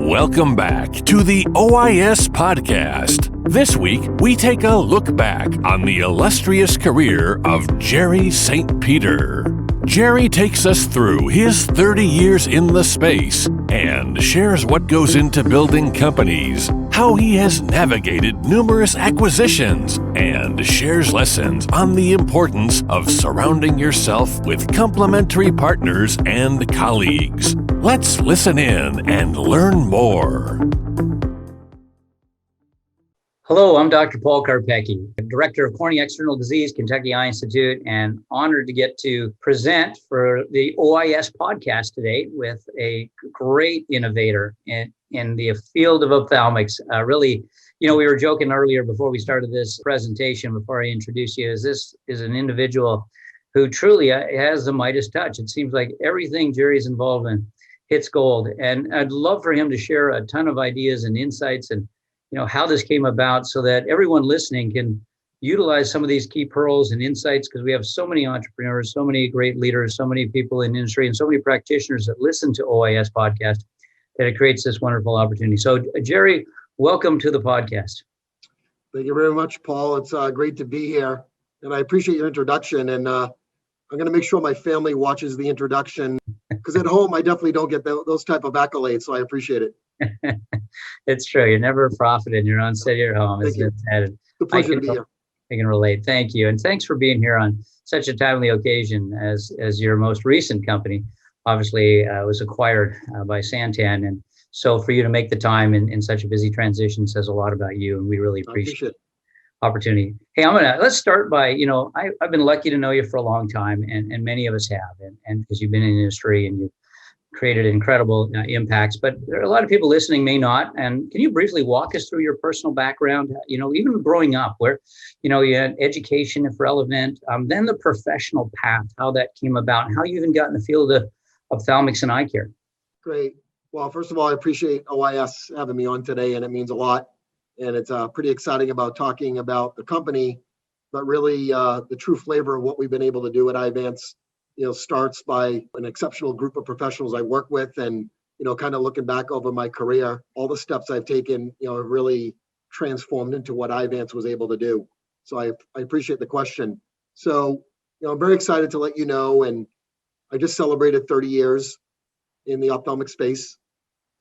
Welcome back to the OIS podcast. This week, we take a look back on the illustrious career of Jerry St. Peter. Jerry takes us through his 30 years in the space and shares what goes into building companies, how he has navigated numerous acquisitions, and shares lessons on the importance of surrounding yourself with complementary partners and colleagues. Let's listen in and learn more. Hello, I'm Dr. Paul Karpecki, Director of Cornea External Disease, Kentucky Eye Institute, and honored to get to present for the OIS podcast today with a great innovator in the field of ophthalmics. Really, we were joking earlier before we started this presentation, before I introduce you, this is an individual who truly has the Midas touch. It seems like everything Jerry's involved in hits gold. And I'd love for him to share a ton of ideas and insights and how this came about so that everyone listening can utilize some of these key pearls and insights, because we have so many entrepreneurs, so many great leaders, so many people in industry, and so many practitioners that listen to OIS podcast that it creates this wonderful opportunity. So Jerry, welcome to the podcast. Thank you very much, Paul. It's great to be here. And I appreciate your introduction. And I'm going to make sure my family watches the introduction, because at home, I definitely don't get those type of accolades. So I appreciate it. It's true. You're never profited in your own city or home. It's a pleasure to be here. I can relate. Thank you. And thanks for being here on such a timely occasion as your most recent company obviously was acquired by Santan. And so for you to make the time in such a busy transition says a lot about you. And we really appreciate the opportunity. Hey, let's start by, I've been lucky to know you for a long time, and many of us have, and because you've been in the industry and you've created incredible impacts, but there are a lot of people listening may not. And can you briefly walk us through your personal background, even growing up, where, you had education if relevant, then the professional path, how that came about, and how you even got in the field of ophthalmics and eye care? Great. Well, first of all, I appreciate OIS having me on today, and it means a lot. And it's pretty exciting about talking about the company, but really the true flavor of what we've been able to do at Eyevance starts by an exceptional group of professionals I work with, and, kind of looking back over my career, all the steps I've taken, have really transformed into what Eyevance was able to do. So I appreciate the question. So, I'm very excited to let you know, and I just celebrated 30 years in the ophthalmic space.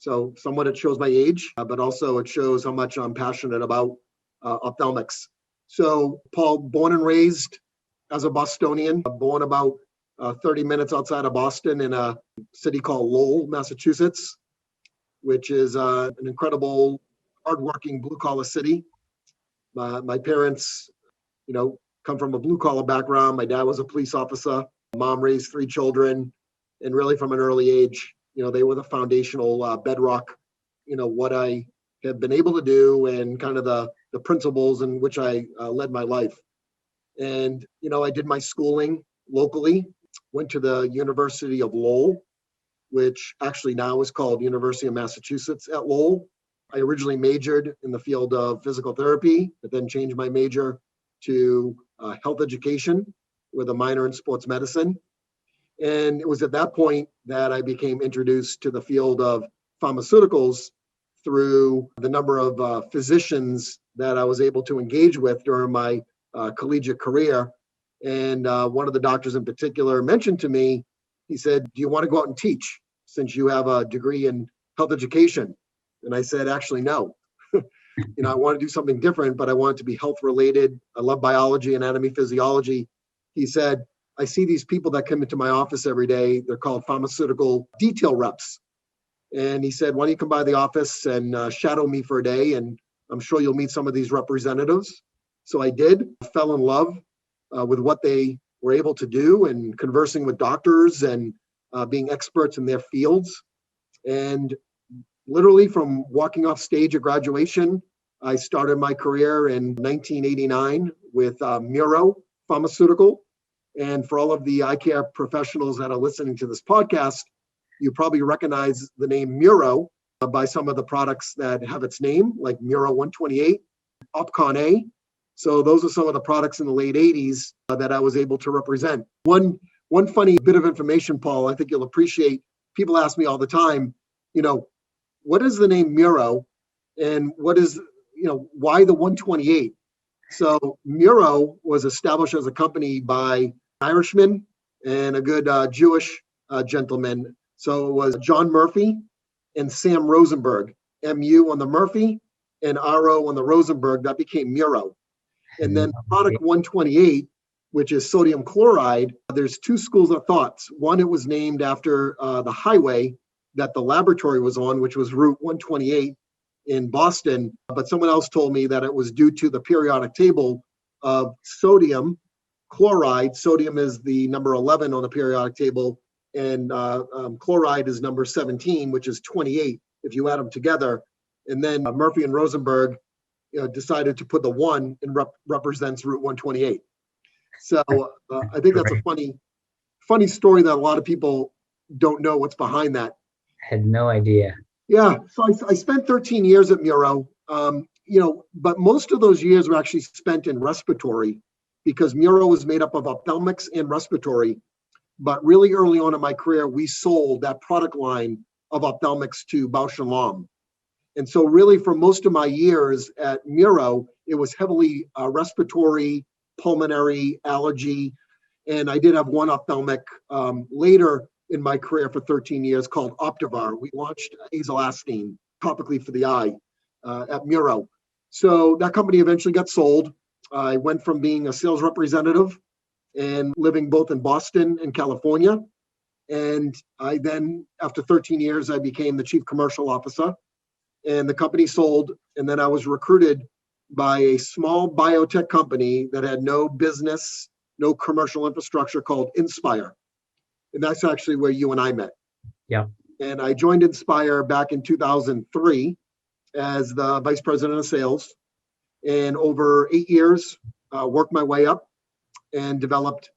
So somewhat it shows my age, but also it shows how much I'm passionate about ophthalmics. So Paul, born and raised as a Bostonian, born about 30 minutes outside of Boston in a city called Lowell, Massachusetts, which is an incredible, hardworking blue-collar city. My parents, come from a blue-collar background. My dad was a police officer. Mom raised 3 children. And really from an early age, they were the foundational bedrock, what I have been able to do and kind of the principles in which I led my life. And, I did my schooling locally. Went to the University of Lowell, which actually now is called University of Massachusetts at Lowell. I originally majored in the field of physical therapy, but then changed my major to health education with a minor in sports medicine. And it was at that point that I became introduced to the field of pharmaceuticals through the number of physicians that I was able to engage with during my collegiate career. And one of the doctors in particular mentioned to me, he said, "Do you want to go out and teach since you have a degree in health education?" And I said, "Actually, no. I want to do something different, but I want it to be health related. I love biology, anatomy, physiology." He said, "I see these people that come into my office every day. They're called pharmaceutical detail reps." And he said, "Why don't you come by the office and shadow me for a day? And I'm sure you'll meet some of these representatives." So I did, fell in love with what they were able to do, and conversing with doctors and being experts in their fields. And literally from walking off stage at graduation, I started my career in 1989 with Muro Pharmaceutical. And for all of the eye care professionals that are listening to this podcast, you probably recognize the name Muro by some of the products that have its name, like Muro 128, Opcon A. So those are some of the products in the late 80s that I was able to represent. One funny bit of information, Paul, I think you'll appreciate. People ask me all the time, what is the name Muro, and why the 128? So Muro was established as a company by an Irishman and a good Jewish gentleman. So it was John Murphy and Sam Rosenberg, MU on the Murphy and RO on the Rosenberg. That became Muro. And then product 128, which is sodium chloride, there's two schools of thoughts. One, it was named after the highway that the laboratory was on, which was Route 128 in Boston. But someone else told me that it was due to the periodic table of sodium chloride. Sodium is the number 11 on the periodic table, and chloride is number 17, which is 28 if you add them together. And then Murphy and Rosenberg decided to put the one and represents Route 128. So I think that's a funny story that a lot of people don't know what's behind that. Had no idea. Yeah, so I spent 13 years at Muro, but most of those years were actually spent in respiratory, because Muro was made up of ophthalmics and respiratory. But really early on in my career, we sold that product line of ophthalmics to Bausch & Lomb. And so really for most of my years at Muro, it was heavily respiratory, pulmonary, allergy. And I did have one ophthalmic later in my career for 13 years called Optivar. We launched azolastine topically for the eye at Muro. So that company eventually got sold. I went from being a sales representative and living both in Boston and California. And I then, after 13 years, I became the chief commercial officer, and the company sold. And then I was recruited by a small biotech company that had no business, no commercial infrastructure, called Inspire. And that's actually where you and I met. Yeah. And I joined Inspire back in 2003 as the vice president of sales. And over 8 years, worked my way up and developed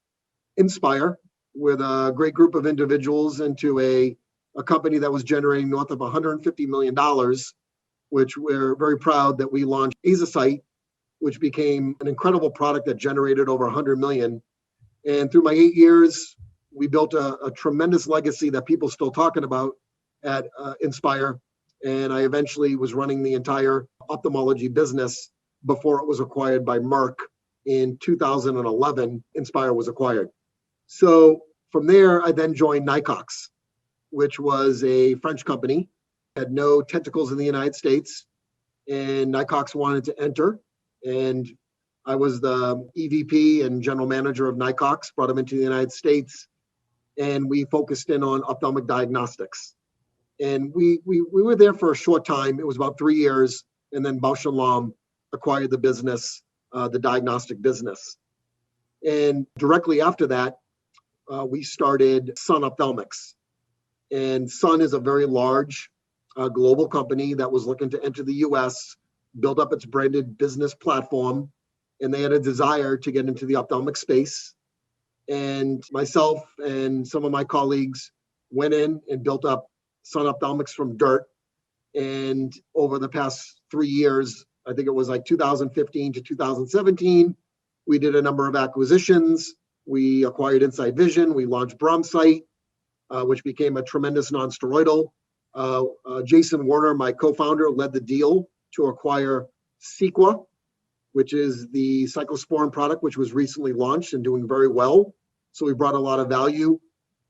Inspire with a great group of individuals into a company that was generating north of $150 million, which we're very proud that we launched Azosite, which became an incredible product that generated over 100 million. And through my 8 years, we built a tremendous legacy that people still talking about at Inspire. And I eventually was running the entire ophthalmology business before it was acquired by Merck in 2011. Inspire was acquired. So from there, I then joined Nycox, which was a French company, had no tentacles in the United States, and Nycox wanted to enter. And I was the EVP and general manager of Nycox, brought them into the United States, and we focused in on ophthalmic diagnostics. And we were there for a short time. It was about 3 years, and then Bausch & Lomb acquired the business, the diagnostic business. And directly after that, we started Sun Ophthalmics. And Sun is a very large global company that was looking to enter the US, build up its branded business platform, and they had a desire to get into the ophthalmic space. And myself and some of my colleagues went in and built up Sun Ophthalmics from dirt. And over the past 3 years, I think it was like 2015 to 2017, we did a number of acquisitions. We acquired Inside Vision. We launched Bromsite, which became a tremendous non-steroidal. Jason Warner, my co-founder, led the deal to acquire Sequa, which is the cyclosporin product, which was recently launched and doing very well. So we brought a lot of value.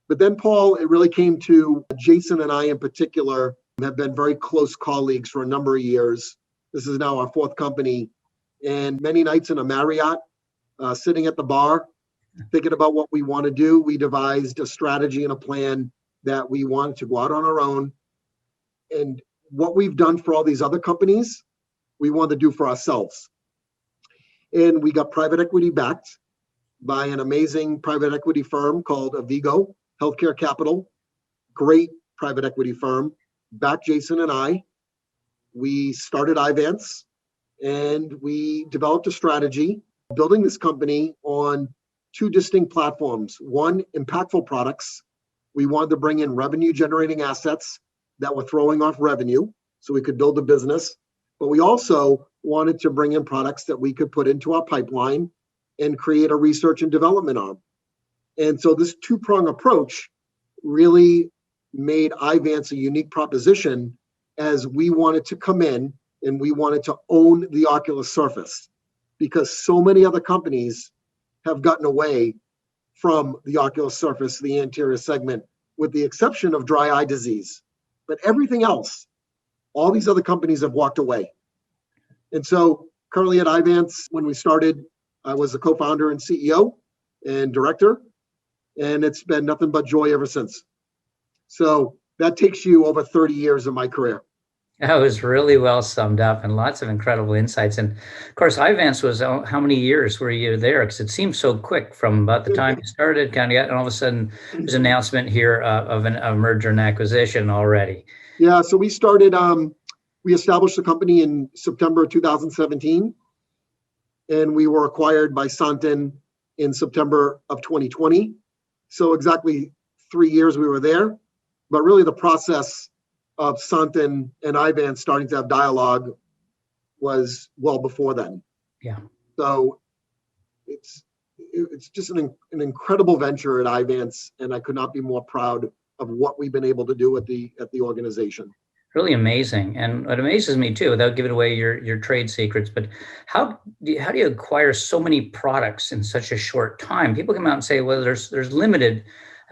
But then, Paul, it really came to Jason and I in particular have been very close colleagues for a number of years. This is now our fourth company. And many nights in a Marriott, sitting at the bar, thinking about what we want to do, we devised a strategy and a plan that we wanted to go out on our own. And what we've done for all these other companies, we wanted to do for ourselves. And we got private equity backed by an amazing private equity firm called Avigo Healthcare Capital. Great private equity firm. Backed Jason and I. We started Eyevance, and we developed a strategy building this company on two distinct platforms. One, impactful products. We wanted to bring in revenue generating assets that were throwing off revenue so we could build a business. But we also wanted to bring in products that we could put into our pipeline and create a research and development arm. And so this two-prong approach really made Eyevance a unique proposition as we wanted to come in and we wanted to own the ocular surface, because so many other companies have gotten away from the ocular surface, the anterior segment, with the exception of dry eye disease. But everything else, all these other companies have walked away. And so currently at Eyevance, when we started, I was the co-founder and CEO and director, and it's been nothing but joy ever since. So that takes you over 30 years of my career. That was really well summed up and lots of incredible insights. And of course, Eyevance was, how many years were you there? Because it seems so quick from about the time you started, kind of got, and all of a sudden there's an announcement here of a merger and acquisition already. Yeah, so we started, we established the company in September 2017, and we were acquired by Santen in September of 2020. So exactly 3 years we were there, but really the process of Santen and Eyevance starting to have dialogue was well before then. Yeah. So it's just an incredible venture at Eyevance, and I could not be more proud of what we've been able to do at the organization. Really amazing. And what amazes me too, without giving away your trade secrets, but how do you acquire so many products in such a short time? People come out and say, well, there's limited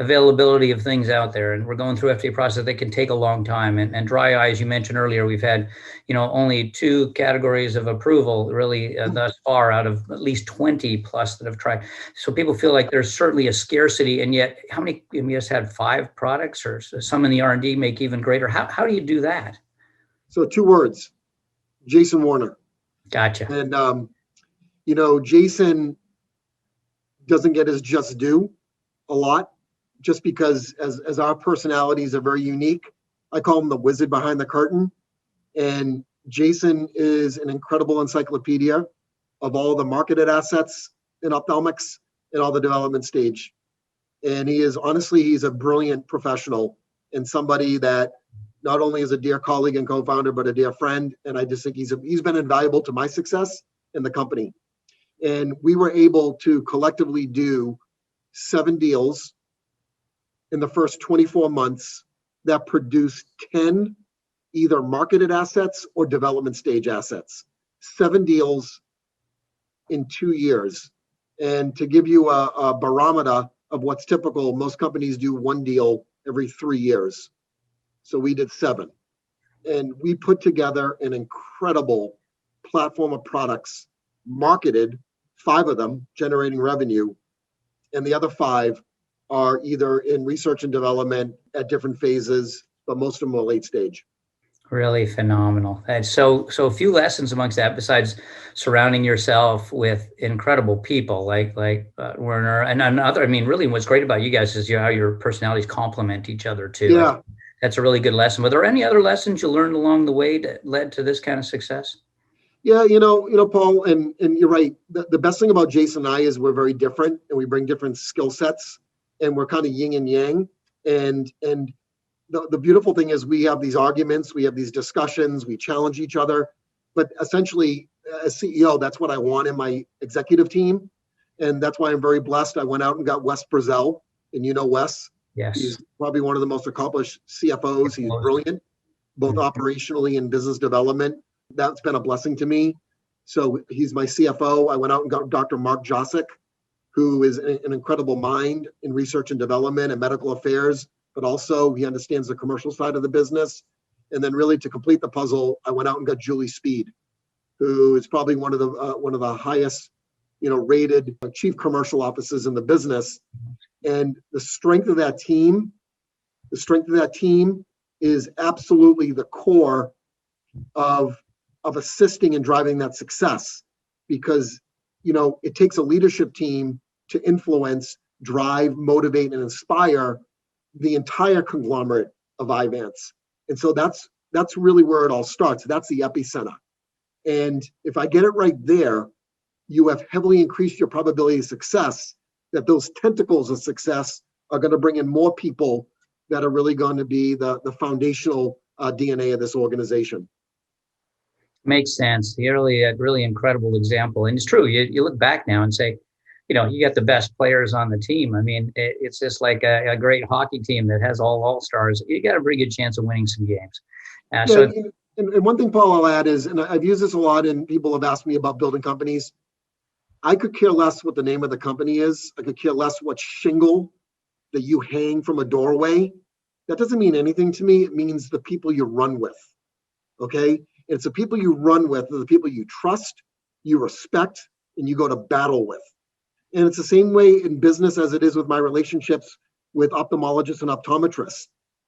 availability of things out there, and we're going through FDA process that can take a long time. And dry eye, as you mentioned earlier, we've had, only 2 categories of approval really thus far out of at least 20 plus that have tried. So people feel like there's certainly a scarcity, and yet how many? You just had 5 products, or some in the R&D make even greater. How do you do that? So 2 words: Jason Warner. Gotcha. And Jason doesn't get his just due a lot, just because as our personalities are very unique. I call him the wizard behind the curtain. And Jason is an incredible encyclopedia of all the marketed assets in ophthalmics and all the development stage. And he's a brilliant professional and somebody that not only is a dear colleague and co-founder, but a dear friend. And I just think he's been invaluable to my success in the company. And we were able to collectively do 7 deals in the first 24 months that produced 10 either marketed assets or development stage assets. 7 deals in 2 years. And to give you a barometer of what's typical, most companies do 1 deal every 3 years. So we did 7. And we put together an incredible platform of products, marketed 5 of them, generating revenue, and the other 5 are either in research and development at different phases, but most of them are late stage. Really phenomenal. And so a few lessons amongst that, besides surrounding yourself with incredible people like Werner and other. I mean, really, what's great about you guys is how your personalities complement each other too. Yeah, that's a really good lesson. Were there any other lessons you learned along the way that led to this kind of success? Yeah, Paul, and you're right. The best thing about Jason and I is we're very different, and we bring different skill sets, and we're kind of yin and yang. And the beautiful thing is we have these arguments, we have these discussions, we challenge each other. But essentially, as CEO, that's what I want in my executive team. And that's why I'm very blessed. I went out and got Wes Brazel, and Wes. Yes. He's probably one of the most accomplished CFOs. He's brilliant, both operationally and business development. That's been a blessing to me. So he's my CFO. I went out and got Dr. Mark Josic, who is an incredible mind in research and development and medical affairs, but also he understands the commercial side of the business. And then really to complete the puzzle, I went out and got Julie Speed, who is probably one of the highest, rated chief commercial officers in the business. And the strength of that team is absolutely the core of assisting and driving that success, because it takes a leadership team to influence, drive, motivate, and inspire the entire conglomerate of Eyevance. And so that's really where it all starts. That's the epicenter. And if I get it right there, you have heavily increased your probability of success, that those tentacles of success are going to bring in more people that are really going to be the foundational DNA of this organization. Makes sense. Really a really incredible example. And it's true. You look back now and say, you got the best players on the team. I mean, it's just like a great hockey team that has all stars. You got a pretty good chance of winning some games. Yeah, So and one thing, Paul, I'll add is, and I've used this a lot, and people have asked me about building companies. I could care less what the name of the company is. I could care less what shingle that you hang from a doorway. That doesn't mean anything to me. It means the people you run with. Okay? It's the people you run with, the people you trust, you respect, and you go to battle with. And it's the same way in business as it is with my relationships with ophthalmologists and optometrists.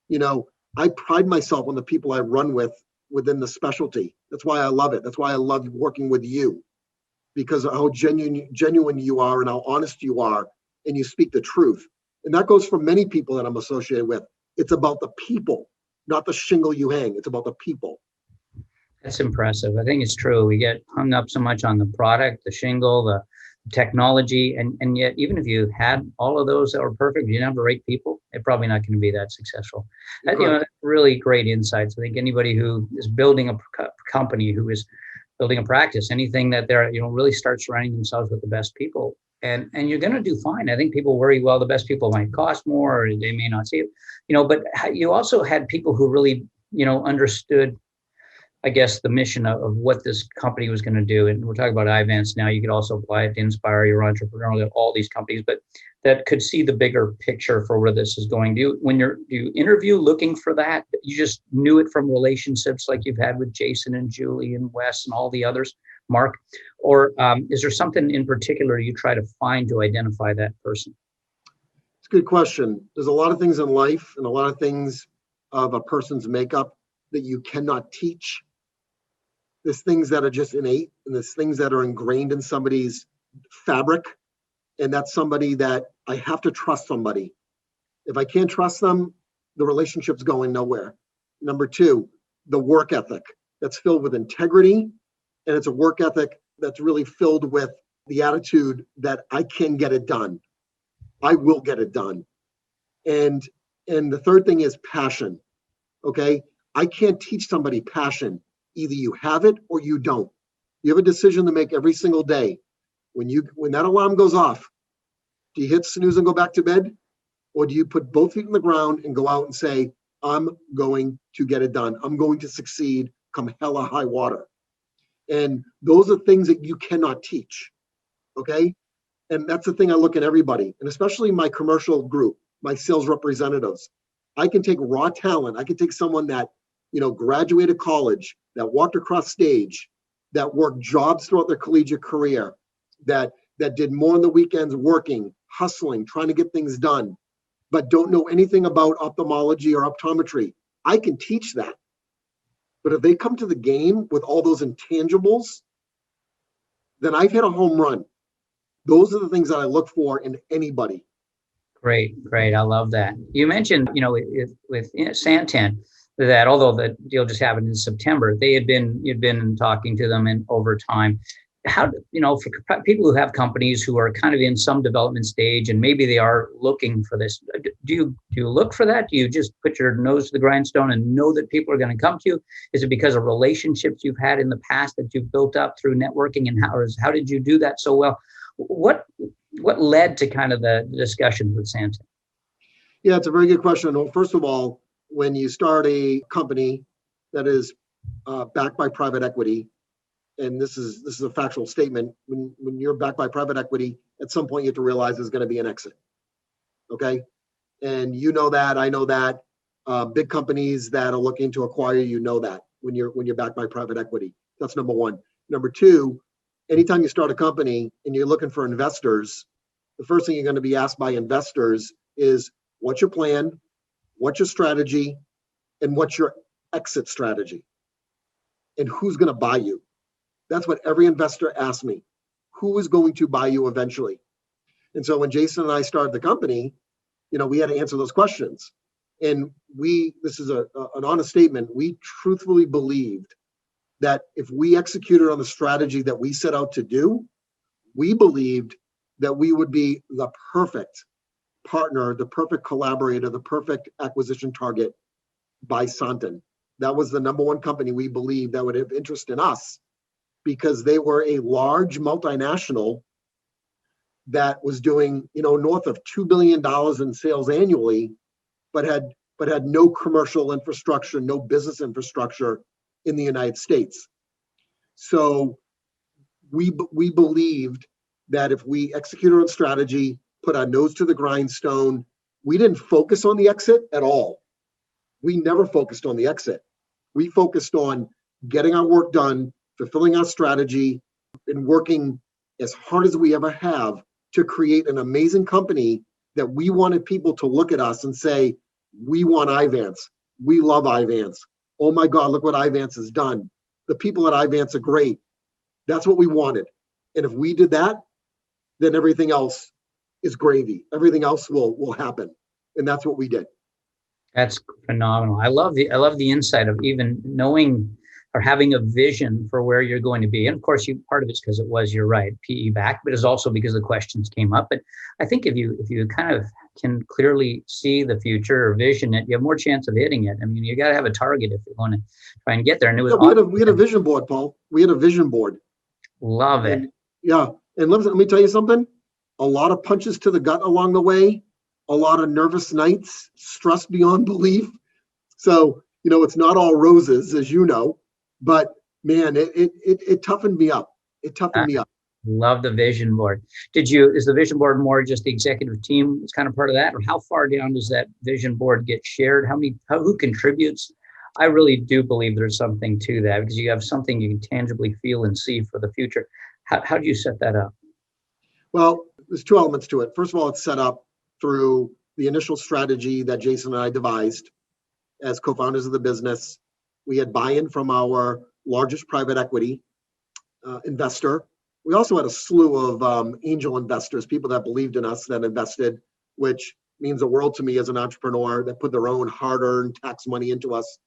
You know, I pride myself on the people I run with within the specialty. That's why I love it. That's why I love working with you, because of how genuine you are and how honest you are, and you speak the truth. And that goes for many people that I'm associated with. It's about the people, not the shingle you hang. It's about the people. that's impressive. I think it's true. We get hung up so much on the product, the shingle, the technology, and yet even if you had all of those that were perfect, you didn't have the right people, they're probably not going to be that successful. That, that's really great insights. I think anybody who is building a company, who is building a practice, anything that they're, really start surrounding themselves with the best people, and you're going to do fine. I think people worry, well, the best people might cost more, or they may not see it, but you also had people who really, understood, I guess, the mission of what this company was going to do. And we're talking about Eyevance now. You could also apply it to Inspire, your entrepreneurial, all these companies, but that could see the bigger picture for where this is going. Do you interview looking for that? You just knew it from relationships like you've had with Jason and Julie and Wes and all the others, Mark? Or is there something in particular you try to find to identify that person? It's a good question. There's a lot of things in life and a lot of things of a person's makeup that you cannot teach. There's things that are just innate, and there's things that are ingrained in somebody's fabric. And that's somebody that I have to trust somebody. If I can't trust them, the relationship's going nowhere. Number two, the work ethic that's filled with integrity. And it's a work ethic that's really filled with the attitude that I can get it done. I will get it done. And the third thing is passion. Okay. I can't teach somebody passion. Either you have it or you don't. You have a decision to make every single day. When that alarm goes off, do you hit snooze and go back to bed? Or do you put both feet in the ground and go out and say, I'm going to get it done. I'm going to succeed come hell or high water. And those are things that you cannot teach. Okay. And that's the thing I look at everybody, and especially my commercial group, my sales representatives. I can take raw talent. I can take someone that, graduated college, that walked across stage, that worked jobs throughout their collegiate career, that did more on the weekends working, hustling, trying to get things done, but don't know anything about ophthalmology or optometry. I can teach that. But if they come to the game with all those intangibles, then I've hit a home run. Those are the things that I look for in anybody. Great. I love that. You mentioned, with Santen, that although the deal just happened in September, you'd been talking to them and over time. How, for people who have companies who are kind of in some development stage and maybe they are looking for this, do you look for that? Do you just put your nose to the grindstone and know that people are going to come to you? Is it because of relationships you've had in the past that you've built up through networking, and how did you do that so well? What led to kind of the discussion with Santen? Yeah, it's a very good question. Well, first of all, when you start a company that is backed by private equity, and this is a factual statement, when you're backed by private equity, at some point you have to realize there's going to be an exit. Okay, and you know that, I know that. Big companies that are looking to acquire you know that when you're backed by private equity. That's number one. Number two, anytime you start a company and you're looking for investors, the first thing you're going to be asked by investors is, what's your plan, what's your strategy, and what's your exit strategy, and who's going to buy you? That's what every investor asks me. Who is going to buy you eventually? And so when Jason and I started the company, we had to answer those questions. And this is an honest statement, we truthfully believed that if we executed on the strategy that we set out to do, we believed that we would be the perfect partner, the perfect collaborator, the perfect acquisition target by Santen. That was the number one company we believed that would have interest in us, because they were a large multinational that was doing, north of $2 billion in sales annually, but but had no commercial infrastructure, no business infrastructure in the United States. So we believed that if we executed on strategy, put our nose to the grindstone, we didn't focus on the exit at all. We never focused on the exit. We focused on getting our work done, fulfilling our strategy, and working as hard as we ever have to create an amazing company that we wanted people to look at us and say, we want Eyevance. We love Eyevance. Oh my God, look what Eyevance has done. The people at Eyevance are great. That's what we wanted. And if we did that, then everything else is gravy. Everything else will happen. And that's what we did. That's phenomenal. I love the insight of even knowing or having a vision for where you're going to be. And of course, part of it's because it was, you're right, PE back, but it's also because the questions came up. But I think if you kind of can clearly see the future or vision it, you have more chance of hitting it. I mean, you got to have a target if you want to try and get there. And it was we had a vision board, Paul. We had a vision board. Love it. Yeah. And let me tell you something. A lot of punches to the gut along the way, a lot of nervous nights, stress beyond belief. So, it's not all roses, as you know, but man, it toughened me up. It toughened me up. Love the vision board. Is the vision board more just the executive team is kind of part of that? Or how far down does that vision board get shared? Who contributes? I really do believe there's something to that because you have something you can tangibly feel and see for the future. How do you set that up? Well, there's two elements to it. First of all, it's set up through the initial strategy that Jason and I devised as co-founders of the business. We had buy-in from our largest private equity investor. We also had a slew of angel investors, people that believed in us, that invested, which means the world to me as an entrepreneur, that put their own hard-earned tax money into us.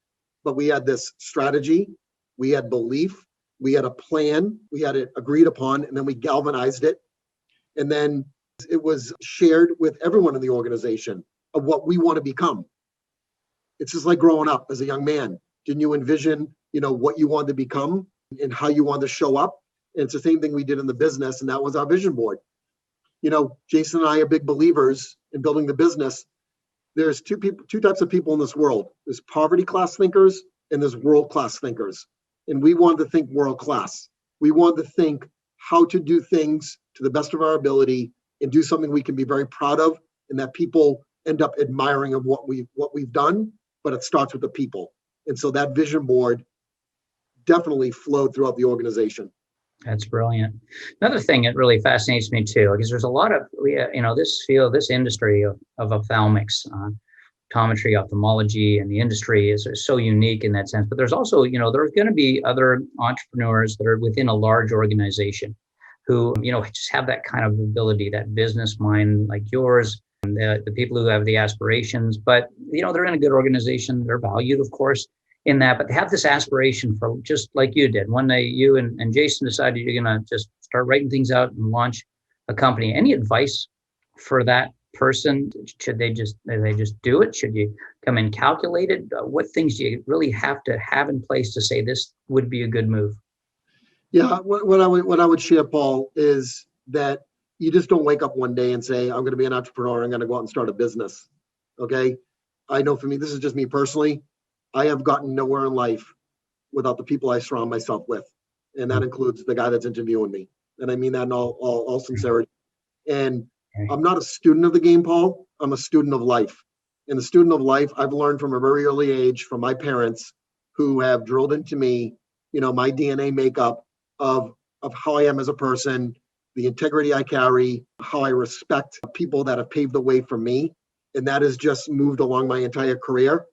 But we had this strategy, we had belief, we had a plan, we had it agreed upon, and then we galvanized it. And then it was shared with everyone in the organization of what we want to become. It's just like growing up as a young man. Didn't you envision, what you wanted to become and how you wanted to show up? And it's the same thing we did in the business, and that was our vision board. Jason and I are big believers in building the business. There's two types of people in this world. There's poverty class thinkers and there's world class thinkers. And we wanted to think world class. We wanted to think how to do things to the best of our ability and do something we can be very proud of and that people end up admiring of what we've done, but it starts with the people. And so that vision board definitely flowed throughout the organization. That's brilliant. Another thing that really fascinates me too, because there's a lot of, this industry of ophthalmics, optometry, ophthalmology, and the industry is so unique in that sense. But there's also, there's going to be other entrepreneurs that are within a large organization who, just have that kind of ability, that business mind like yours, and the people who have the aspirations, but, they're in a good organization. They're valued, of course, in that, but they have this aspiration for, just like you did. One day you and Jason decided you're going to just start writing things out and launch a company. Any advice for that person? Should they just do it? Should you come in calculated? What things do you really have to have in place to say this would be a good move? Yeah, what I would share, Paul, is that you just don't wake up one day and say, I'm going to be an entrepreneur. I'm going to go out and start a business. Okay. I know for me, this is just me personally. I have gotten nowhere in life without the people I surround myself with. And that includes the guy that's interviewing me. And I mean that in all sincerity. And I'm not a student of the game, Paul. I'm a student of life. And the student of life, I've learned from a very early age from my parents who have drilled into me, my DNA makeup of how I am as a person, the integrity I carry, how I respect people that have paved the way for me. And that has just moved along my entire career.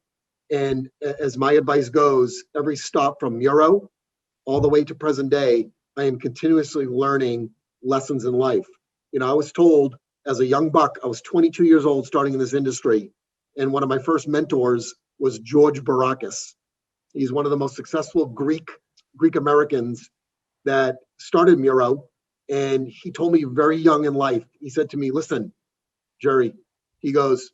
And as my advice goes, every stop from Muro all the way to present day, I am continuously learning lessons in life. I was told as a young buck, I was 22 years old starting in this industry. And one of my first mentors was George Barakis. He's one of the most successful Greek Americans that started Muro. And he told me very young in life, he said to me, listen, Jerry, he goes,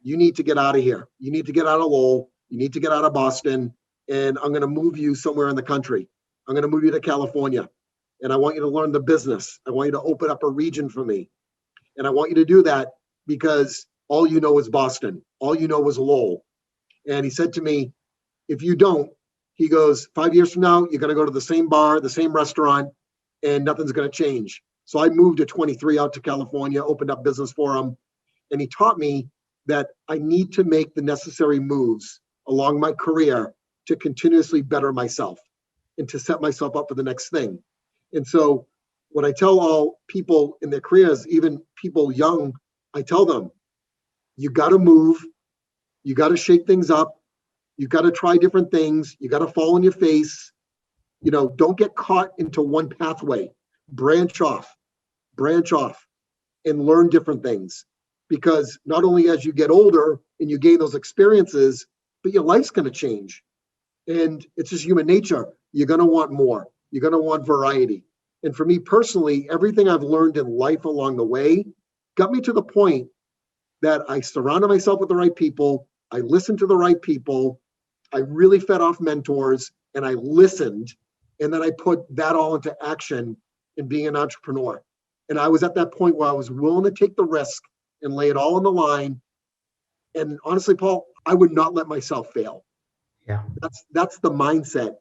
you need to get out of here. You need to get out of Lowell. You need to get out of Boston. And I'm going to move you somewhere in the country. I'm going to move you to California. And I want you to learn the business. I want you to open up a region for me. And I want you to do that because all you know is Boston. All you know is Lowell. And he said to me, if you don't, he goes, 5 years from now, you're going to go to the same bar, the same restaurant, and nothing's going to change. So I moved at 23 out to California, opened up business for him. And he taught me that I need to make the necessary moves along my career to continuously better myself and to set myself up for the next thing. And so what I tell all people in their careers, even people young, I tell them, you got to move, you got to shake things up, you got to try different things, you got to fall on your face, don't get caught into one pathway, branch off and learn different things. Because not only as you get older and you gain those experiences, but your life's going to change. And it's just human nature. You're going to want more. You're going to want variety. And for me personally, everything I've learned in life along the way got me to the point that I surrounded myself with the right people. I listened to the right people. I really fed off mentors and I listened. And then I put that all into action in being an entrepreneur. And I was at that point where I was willing to take the risk and lay it all on the line. And honestly, Paul, I would not let myself fail. Yeah. That's the mindset.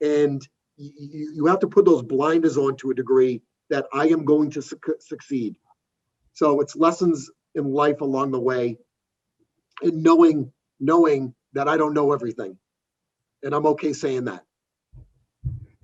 And you have to put those blinders on to a degree that I am going to succeed. So it's lessons in life along the way and knowing that I don't know everything. And I'm okay saying that.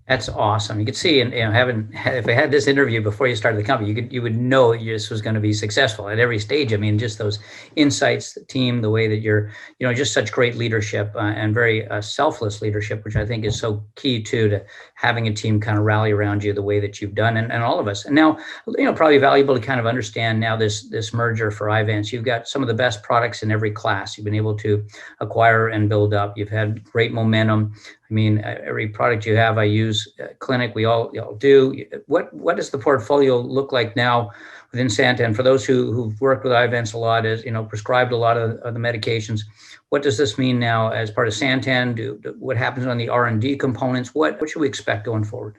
That's awesome. You could see, and if I had this interview before you started the company, you would know this was going to be successful at every stage. I mean, just those insights, the team, the way that you're, just such great leadership and very selfless leadership, which I think is so key to having a team kind of rally around you the way that you've done, and all of us. And now, probably valuable to kind of understand now this merger for Eyevance. You've got some of the best products in every class. You've been able to acquire and build up. You've had great momentum. I mean, every product you have, I use. Clinic, we all do. What does the portfolio look like now within Santen? For those who've worked with Eyevance a lot, is prescribed a lot of the medications. What does this mean now as part of Santen? What happens on the R&D components? What should we expect going forward?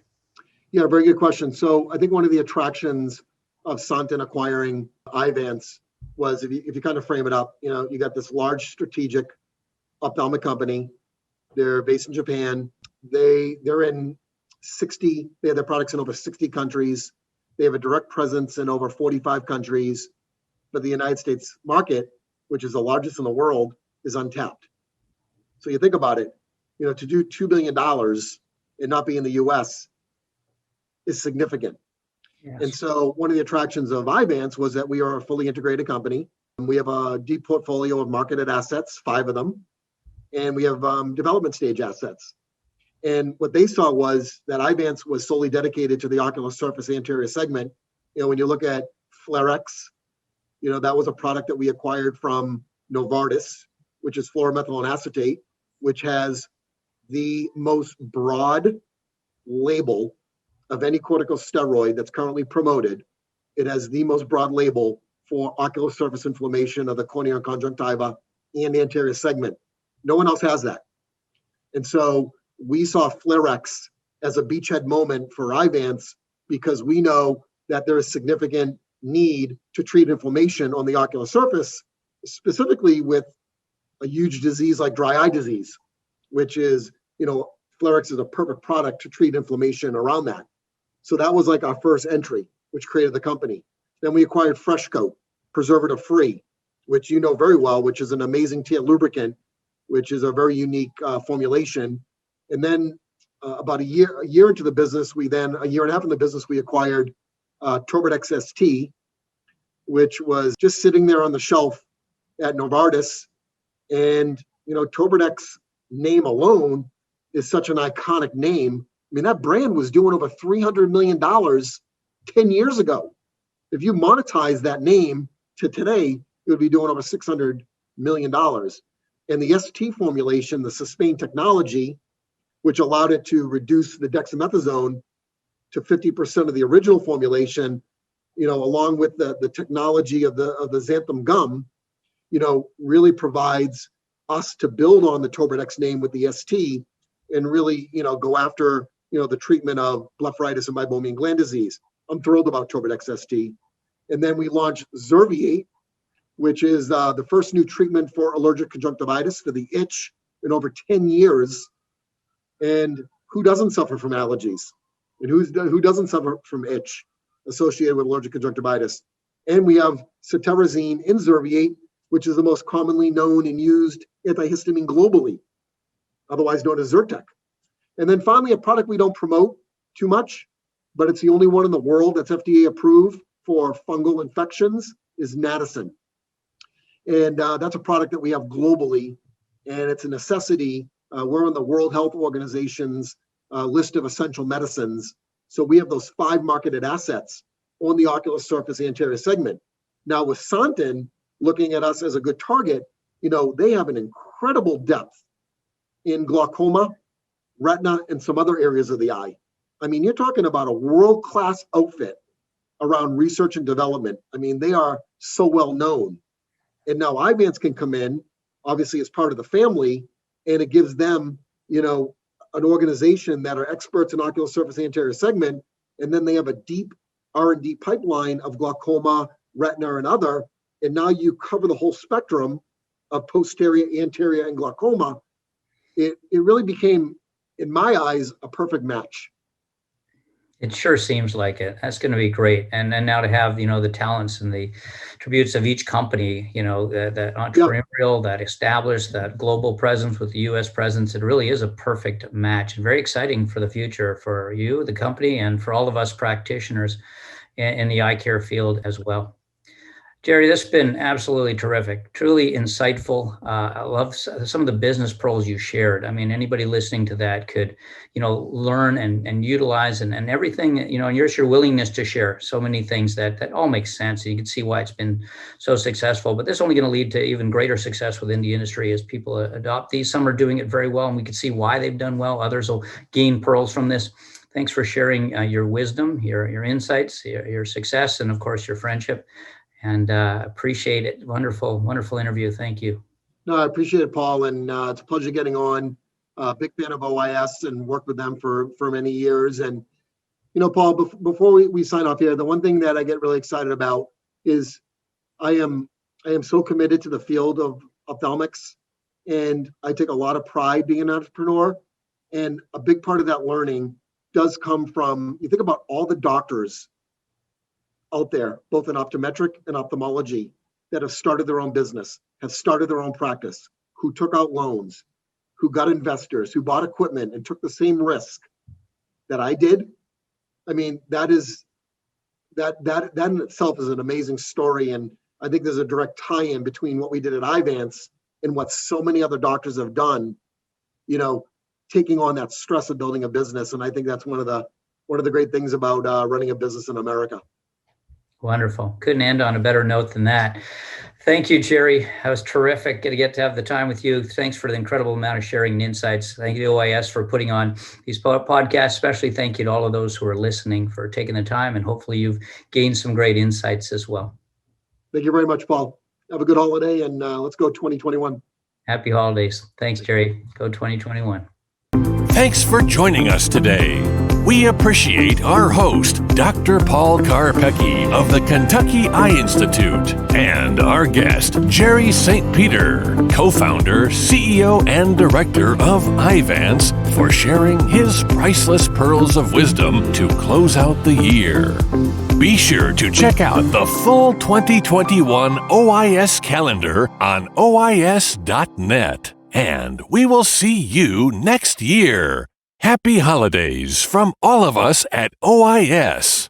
Yeah, very good question. So I think one of the attractions of Santen acquiring Eyevance was, if you kind of frame it up, you got this large strategic ophthalmic company. They're based in Japan. They're in 60, they have their products in over 60 countries. They have a direct presence in over 45 countries. But the United States market, which is the largest in the world, is untapped. So you think about it, to do $2 billion and not be in the US is significant. Yes. And so one of the attractions of Eyevance was that we are a fully integrated company. We have a deep portfolio of marketed assets, 5 of them, and we have development stage assets. And what they saw was that Eyevance was solely dedicated to the ocular surface anterior segment. When you look at Flarex, that was a product that we acquired from Novartis, which is fluoromethanol acetate, which has the most broad label of any corticosteroid that's currently promoted. It has the most broad label for ocular surface inflammation of the cornea and conjunctiva and the anterior segment. No one else has that. And so we saw Flarex as a beachhead moment for Eyevance because we know that there is significant need to treat inflammation on the ocular surface, specifically with a huge disease like dry eye disease, which is, Flarex is a perfect product to treat inflammation around that. So that was like our first entry, which created the company. Then we acquired Freshcoat, preservative-free, which you know very well, which is an amazing tear lubricant, which is a very unique formulation. And then about a year into the business, a year and a half in the business, we acquired Turbidex ST, which was just sitting there on the shelf at Novartis. And, Turbidex name alone is such an iconic name. I mean, that brand was doing over $300 million 10 years ago. If you monetize that name to today, it would be doing over $600 million. And the ST formulation, the sustained technology, which allowed it to reduce the dexamethasone to 50% of the original formulation, along with the technology of the xanthan gum, really provides us to build on the Turbidex name with the ST and really, go after, the treatment of blepharitis and meibomian gland disease. I'm thrilled about Turbidex ST. And then we launched Zerviate, which is the first new treatment for allergic conjunctivitis, for the itch, in over 10 years. And who doesn't suffer from allergies? And who doesn't suffer from itch associated with allergic conjunctivitis? And we have cetirizine in Zerviate, which is the most commonly known and used antihistamine globally, otherwise known as Zyrtec. And then finally, a product we don't promote too much, but it's the only one in the world that's FDA approved for fungal infections, is Natacin. And that's a product that we have globally, and it's a necessity. We're on the World Health Organization's list of essential medicines. So we have those 5 marketed assets on the ocular surface anterior segment. Now with Santen, looking at us as a good target, they have an incredible depth in glaucoma, retina, and some other areas of the eye. I mean, you're talking about a world-class outfit around research and development. I mean, they are so well known. And now Eyevance can come in, obviously as part of the family, and it gives them, an organization that are experts in ocular surface anterior segment, and then they have a deep R&D pipeline of glaucoma, retina, and other, and now you cover the whole spectrum of posterior, anterior, and glaucoma. It really became, in my eyes, a perfect match. It sure seems like it. That's going to be great. And now to have, the talents and the attributes of each company, that entrepreneurial, that established, that global presence with the U.S. presence, it really is a perfect match and very exciting for the future for you, the company, and for all of us practitioners in the eye care field as well. Jerry, this has been absolutely terrific, truly insightful. I love some of the business pearls you shared. I mean, anybody listening to that could, learn and utilize and everything, and your willingness to share so many things that all makes sense. You can see why it's been so successful, but this is only going to lead to even greater success within the industry as people adopt these. Some are doing it very well, and we can see why they've done well. Others will gain pearls from this. Thanks for sharing your wisdom, your insights, your success, and of course, your friendship. And appreciate it. Wonderful, wonderful interview. Thank you. No, I appreciate it, Paul. And it's a pleasure getting on. Big fan of OIS and worked with them for many years. And, Paul, before we sign off here, the one thing that I get really excited about is I am so committed to the field of ophthalmics. And I take a lot of pride being an entrepreneur. And a big part of that learning does come from, you think about all the doctors out there, both in optometric and ophthalmology, that have started their own business, have started their own practice, who took out loans, who got investors, who bought equipment and took the same risk that I did. I mean, that in itself is an amazing story. And I think there's a direct tie-in between what we did at Eyevance and what so many other doctors have done, taking on that stress of building a business. And I think that's one of the great things about running a business in America. Wonderful. Couldn't end on a better note than that. Thank you, Jerry. That was terrific to get to have the time with you. Thanks for the incredible amount of sharing and insights. Thank you to OIS for putting on these podcasts. Especially thank you to all of those who are listening for taking the time, and hopefully you've gained some great insights as well. Thank you very much, Paul. Have a good holiday, and let's go 2021. Happy holidays. Thanks, Jerry. Go 2021. Thanks for joining us today. We appreciate our host, Dr. Paul Karpecki of the Kentucky Eye Institute, and our guest, Jerry St. Peter, co-founder, CEO, and director of Eyevance, for sharing his priceless pearls of wisdom to close out the year. Be sure to check out the full 2021 OIS calendar on OIS.net. And we will see you next year. Happy holidays from all of us at OIS.